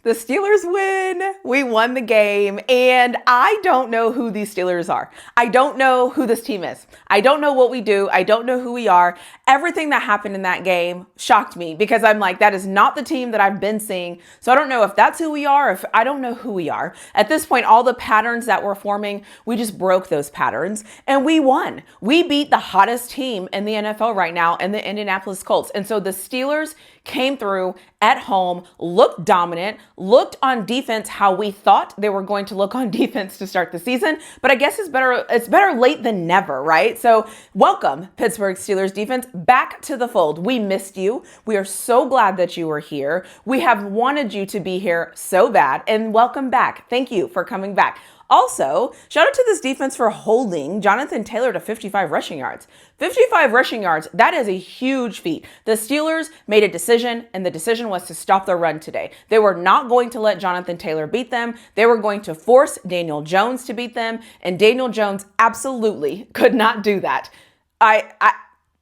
The Steelers win. We won the game. And I don't know who these Steelers are. I don't know who this team is. I don't know what we do. I don't know who we are. Everything that happened in that game shocked me because I'm like, that is not the team that I've been seeing. So I don't know if that's who we are, if I don't know who we are. At this point, all the patterns that we're forming, we just broke those patterns and we won. We beat the hottest team in the NFL right now in the Indianapolis Colts. And so the Steelers came through at home, looked dominant, looked on defense how we thought they were going to look on defense to start the season. But I guess it's better late than never, right? So welcome, Pittsburgh Steelers defense, back to the fold. We missed you. We are so glad that you were here. We have wanted you to be here so bad, and welcome back. Thank you for coming back. Also, shout out to this defense for holding Jonathan Taylor to 55 rushing yards. 55 rushing yards, that is a huge feat. The Steelers made a decision, and the decision was to stop the run today. They were not going to let Jonathan Taylor beat them. They were going to force Daniel Jones to beat them, and Daniel Jones absolutely could not do that.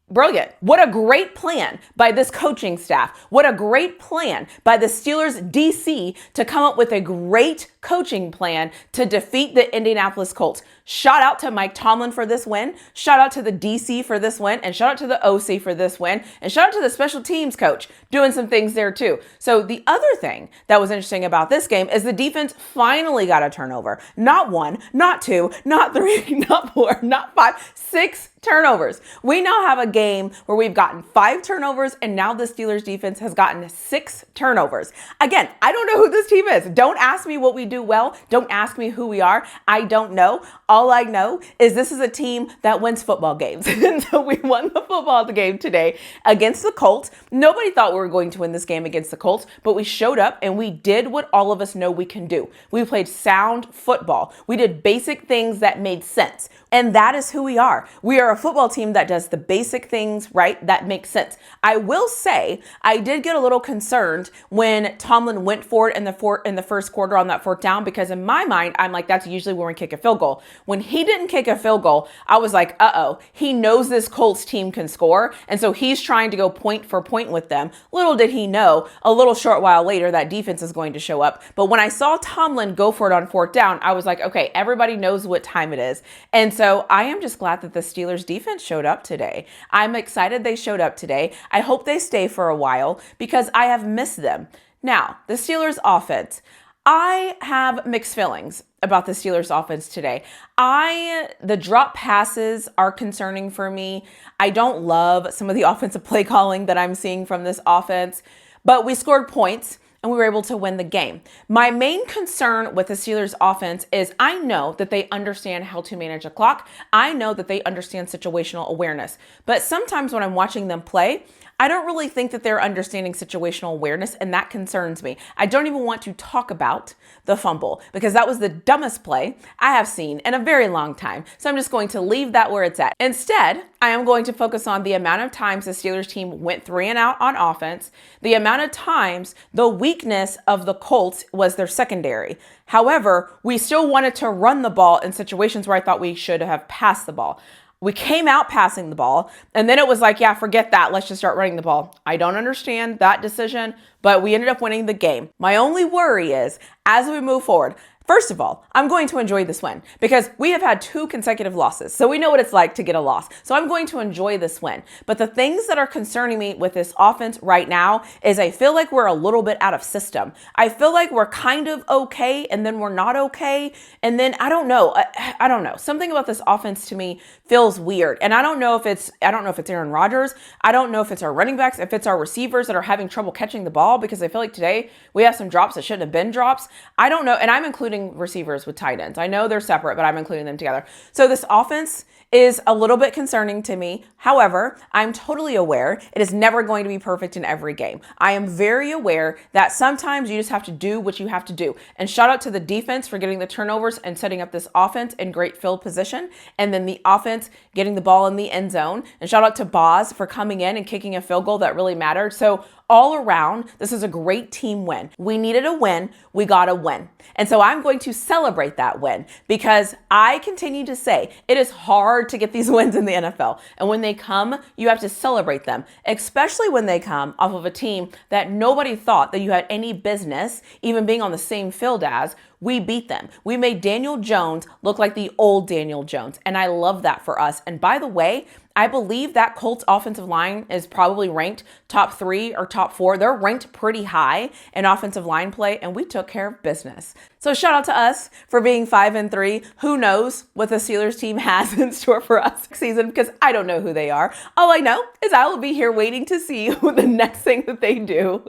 Brilliant. What a great plan by this coaching staff. What a great plan by the Steelers DC to come up with a great coaching plan to defeat the Indianapolis Colts. Shout out to Mike Tomlin for this win. Shout out to the DC for this win. And shout out to the OC for this win. And shout out to the special teams coach doing some things there too. So the other thing that was interesting about this game is the defense finally got a turnover. Not one, not two, not three, not four, not five, 6 turnovers. We now have a game where we've gotten 5 turnovers, and now the Steelers defense has gotten 6 turnovers. Again, I don't know who this team is. Don't ask me what we do well. Don't ask me who we are. I don't know. All I know is this is a team that wins football games. And so we won the football game today against the Colts. Nobody thought we were going to win this game against the Colts, but we showed up and we did what all of us know we can do. We played sound football. We did basic things that made sense. And that is who we are. We are a football team that does the basic things right that make sense. I will say I did get a little concerned when Tomlin went for it in the first quarter on that 4th down, because in my mind, I'm like, that's usually when we kick a field goal. When he didn't kick a field goal, I was like, uh-oh, he knows this Colts team can score. And so he's trying to go point for point with them. Little did he know, a little short while later, that defense is going to show up. But when I saw Tomlin go for it on 4th down, I was like, okay, everybody knows what time it is. And so I am just glad that the Steelers defense showed up today. I'm excited they showed up today. I hope they stay for a while because I have missed them. Now, the Steelers offense. I have mixed feelings about the Steelers offense today. The drop passes are concerning for me. I don't love some of the offensive play calling that I'm seeing from this offense, but we scored points and we were able to win the game. My main concern with the Steelers offense is I know that they understand how to manage a clock. I know that they understand situational awareness, but sometimes when I'm watching them play, I don't really think that they're understanding situational awareness, and that concerns me. I don't even want to talk about the fumble because that was the dumbest play I have seen in a very long time. So I'm just going to leave that where it's at. Instead, I am going to focus on the amount of times the Steelers team went 3 and out on offense, the amount of times the weakness of the Colts was their secondary. However, we still wanted to run the ball in situations where I thought we should have passed the ball. We came out passing the ball, and then it was like, yeah, forget that. Let's just start running the ball. I don't understand that decision, but we ended up winning the game. My only worry is, as we move forward, first of all, I'm going to enjoy this win because we have had 2 consecutive losses. So we know what it's like to get a loss. So I'm going to enjoy this win. But the things that are concerning me with this offense right now is I feel like we're a little bit out of system. I feel like we're kind of okay and then we're not okay. And then I don't know. I don't know. Something about this offense to me feels weird. And I don't know if it's Aaron Rodgers. I don't know if it's our running backs, if it's our receivers that are having trouble catching the ball, because I feel like today we have some drops that shouldn't have been drops. I don't know. And I'm including receivers with tight ends. I know they're separate, but I'm including them together. So this offense is a little bit concerning to me. However, I'm totally aware it is never going to be perfect in every game. I am very aware that sometimes you just have to do what you have to do. And shout out to the defense for getting the turnovers and setting up this offense in great field position. And then the offense getting the ball in the end zone. And shout out to Boz for coming in and kicking a field goal that really mattered. So All around, this is a great team win. We needed a win. We got a win. And so I'm going to celebrate that win because I continue to say it is hard to get these wins in the NFL. And when they come, you have to celebrate them, especially when they come off of a team that nobody thought that you had any business even being on the same field as. We beat them. We made Daniel Jones look like the old Daniel Jones. And I love that for us. And by the way, I believe that Colts offensive line is probably ranked top 3 or top 4. They're ranked pretty high in offensive line play, and we took care of business. So shout out to us for being 5-3. Who knows what the Steelers team has in store for us next season, because I don't know who they are. All I know is I will be here waiting to see the next thing that they do.